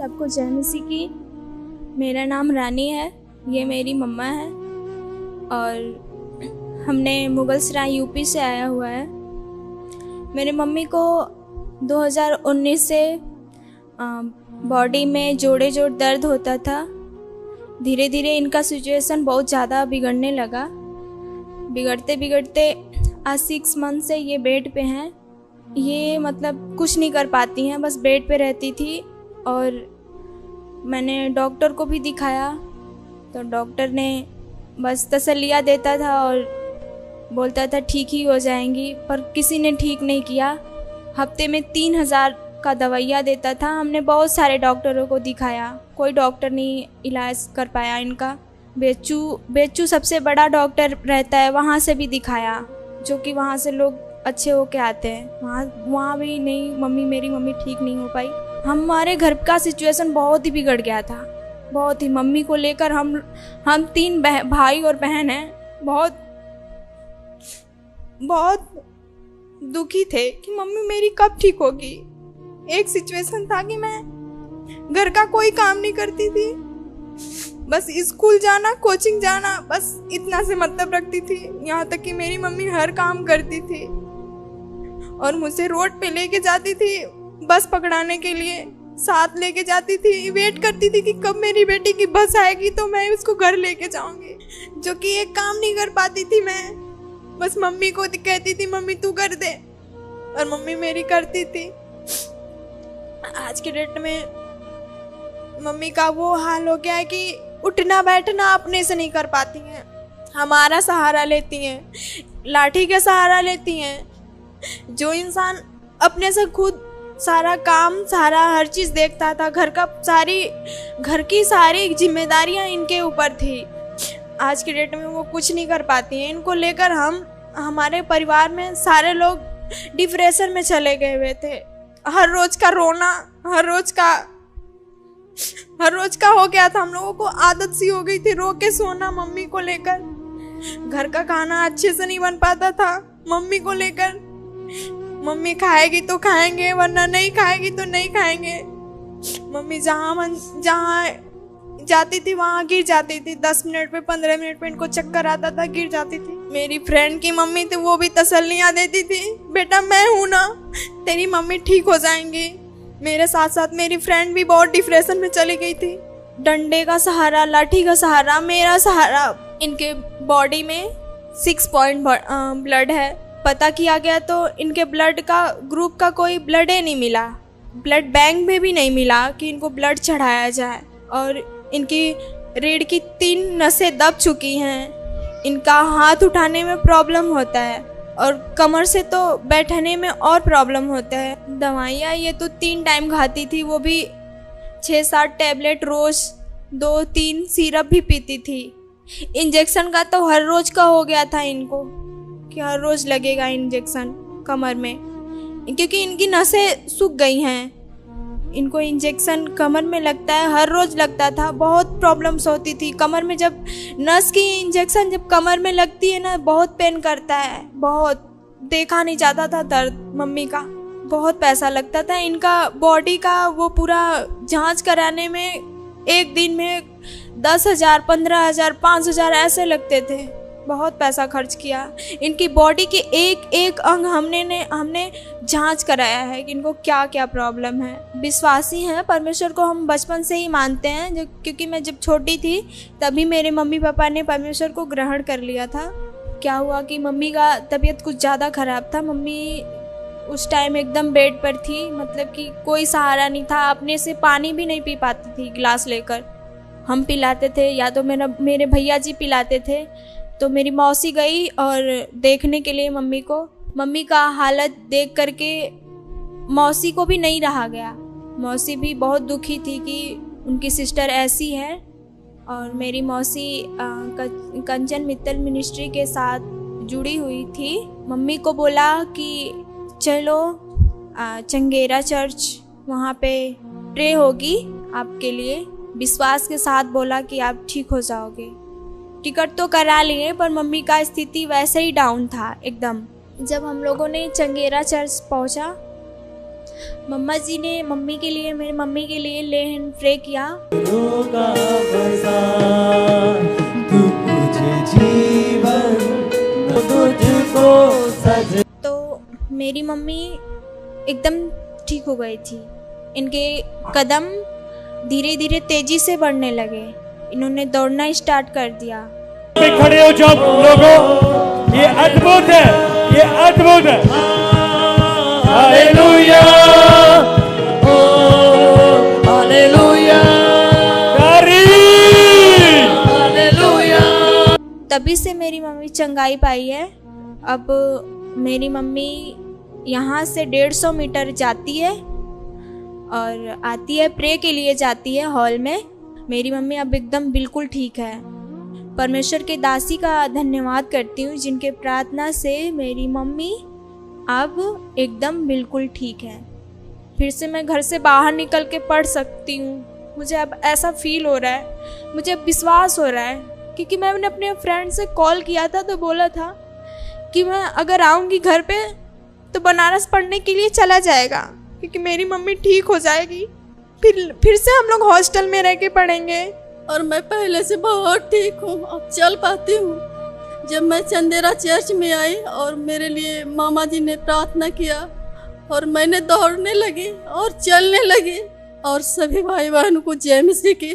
सबको जय मसीह की। मेरा नाम रानी है, ये मेरी मम्मा है और हमने मुगलसराय यूपी से आया हुआ है। मेरे मम्मी को 2019 से बॉडी में जोड़ दर्द होता था। धीरे धीरे इनका सिचुएशन बहुत ज़्यादा बिगड़ने लगा। बिगड़ते बिगड़ते आज 6 मंथ से ये बेड पे हैं। ये मतलब कुछ नहीं कर पाती हैं, बस बेड पे रहती थी। और मैंने डॉक्टर को भी दिखाया तो डॉक्टर ने बस तसल्लियाँ देता था और बोलता था ठीक ही हो जाएंगी, पर किसी ने ठीक नहीं किया। हफ्ते में 3000 का दवाइयाँ देता था। हमने बहुत सारे डॉक्टरों को दिखाया, कोई डॉक्टर नहीं इलाज कर पाया इनका। बेच्चू सबसे बड़ा डॉक्टर रहता है, वहाँ से भी दिखाया, जो कि वहाँ से लोग अच्छे होके आते हैं। वहाँ भी नहीं, मेरी मम्मी ठीक नहीं हो पाई। हमारे घर का सिचुएशन बहुत ही बिगड़ गया था, बहुत ही। मम्मी को लेकर हम 3 भाई और बहन हैं। बहुत दुखी थे कि मम्मी मेरी कब ठीक होगी। एक सिचुएशन था कि मैं घर का कोई काम नहीं करती थी, बस स्कूल जाना, कोचिंग जाना, बस इतना से मतलब रखती थी। यहाँ तक कि मेरी मम्मी हर काम करती थी और मुझे रोड पे लेके जाती थी, बस पकड़ाने के लिए साथ लेके जाती थी। वेट करती थी कि कब मेरी बेटी की बस आएगी तो मैं उसको घर लेके जाऊंगी, जो कि एक काम नहीं कर पाती थी मैं। बस मम्मी को कहती थी मम्मी तू कर दे, और मम्मी मेरी करती थी। आज के डेट में मम्मी का वो हाल हो गया है कि उठना बैठना अपने से नहीं कर पाती हैं, हमारा सहारा लेती हैं, लाठी का सहारा लेती हैं। जो इंसान अपने से खुद सारा काम, सारा हर चीज़ देखता था, घर की सारी जिम्मेदारियां इनके ऊपर थी, आज की डेट में वो कुछ नहीं कर पाती हैं। इनको लेकर हमारे परिवार में सारे लोग डिप्रेशन में चले गए हुए थे। हर रोज का रोना, हर रोज का हो गया था। हम लोगों को आदत सी हो गई थी रो के सोना मम्मी को लेकर। घर का खाना अच्छे से नहीं बन पाता था मम्मी को लेकर। मम्मी खाएगी तो खाएंगे, वरना नहीं खाएगी तो नहीं खाएंगे। मम्मी जहाँ जाती थी वहाँ गिर जाती थी। 10 मिनट पे, 15 मिनट पे इनको चक्कर आता था, गिर जाती थी। मेरी फ्रेंड की मम्मी थी, वो भी तसल्लियाँ देती थी, बेटा मैं हूँ ना, तेरी मम्मी ठीक हो जाएंगी। मेरे साथ साथ मेरी फ्रेंड भी बहुत डिप्रेशन में चली गई थी। डंडे का सहारा, लाठी का सहारा, मेरा सहारा। इनके बॉडी में 6 पॉइंट ब्लड है। पता किया गया तो इनके ब्लड का ग्रुप का कोई ब्लड ही नहीं मिला, ब्लड बैंक में भी नहीं मिला कि इनको ब्लड चढ़ाया जाए। और इनकी रीढ़ की 3 नसें दब चुकी हैं। इनका हाथ उठाने में प्रॉब्लम होता है और कमर से तो बैठने में और प्रॉब्लम होता है। दवाइयाँ ये तो 3 टाइम खाती थी, वो भी 6-7 टैबलेट रोज़, 2-3 सिरप भी पीती थी। इंजेक्शन का तो हर रोज़ का हो गया था इनको कि हर रोज़ लगेगा इंजेक्शन कमर में, क्योंकि इनकी नसें सूख गई हैं। इनको इंजेक्शन कमर में लगता है, हर रोज़ लगता था। बहुत प्रॉब्लम्स होती थी कमर में। जब नस की इंजेक्शन जब कमर में लगती है ना, बहुत पेन करता है, बहुत देखा नहीं जाता था दर्द मम्मी का। बहुत पैसा लगता था इनका बॉडी का वो पूरा जांच कराने में। एक दिन में 10,000, 15,000, 5,000 ऐसे लगते थे। बहुत पैसा खर्च किया। इनकी बॉडी के एक अंग हमने जांच कराया है कि इनको क्या क्या प्रॉब्लम है। विश्वासी हैं, परमेश्वर को हम बचपन से ही मानते हैं, क्योंकि मैं जब छोटी थी तभी मेरे मम्मी पापा ने परमेश्वर को ग्रहण कर लिया था। क्या हुआ कि मम्मी का तबीयत कुछ ज़्यादा ख़राब था। मम्मी उस टाइम एकदम बेड पर थी, मतलब कि कोई सहारा नहीं था। अपने से पानी भी नहीं पी पाती थी, गिलास लेकर हम पिलाते थे या तो मेरे भैया जी पिलाते थे। तो मेरी मौसी गई और देखने के लिए मम्मी को। मम्मी का हालत देख करके मौसी को भी नहीं रहा गया। मौसी भी बहुत दुखी थी कि उनकी सिस्टर ऐसी है। और मेरी मौसी कंचन मित्तल मिनिस्ट्री के साथ जुड़ी हुई थी। मम्मी को बोला कि चलो चंगेरा चर्च, वहाँ पे प्रे होगी आपके लिए। विश्वास के साथ बोला कि आप ठीक हो जाओगे। टिकट तो करा लिए, पर मम्मी का स्थिति वैसे ही डाउन था एकदम। जब हम लोगों ने चंगेरा चर्च पहुंचा मम्मा जी ने मम्मी के लिए, मेरी मम्मी के लिए ले हैंड प्रे किया। तो मेरी मम्मी एकदम ठीक हो गई थी। इनके कदम धीरे धीरे तेजी से बढ़ने लगे। इन्होंने दौड़ना स्टार्ट कर दिया। खड़े हो जाओ लोगों, ये अद्भुत है, ये अद्भुत है। हालेलुया, ओ हालेलुया, हालेलुया। तभी से मेरी मम्मी चंगाई पाई है। अब मेरी मम्मी यहाँ से 150 मीटर जाती है और आती है, प्रे के लिए जाती है हॉल में। मेरी मम्मी अब एकदम बिल्कुल ठीक है। परमेश्वर के दासी का धन्यवाद करती हूँ, जिनके प्रार्थना से मेरी मम्मी अब एकदम बिल्कुल ठीक है। फिर से मैं घर से बाहर निकल के पढ़ सकती हूँ। मुझे अब ऐसा फील हो रहा है, मुझे अब विश्वास हो रहा है, क्योंकि मैंने अपने फ्रेंड से कॉल किया था तो बोला था कि मैं अगर आऊँगी घर पे तो बनारस पढ़ने के लिए चला जाएगा, क्योंकि मेरी मम्मी ठीक हो जाएगी। फिर से हम लोग हॉस्टल में रह के पढ़ेंगे। और मैं पहले से बहुत ठीक हूँ, अब चल पाती हूँ। जब मैं चंदेरा चर्च में आई और मेरे लिए मामा जी ने प्रार्थना किया और मैंने दौड़ने लगी और चलने लगी, और सभी भाई बहनों को जय मसीह की।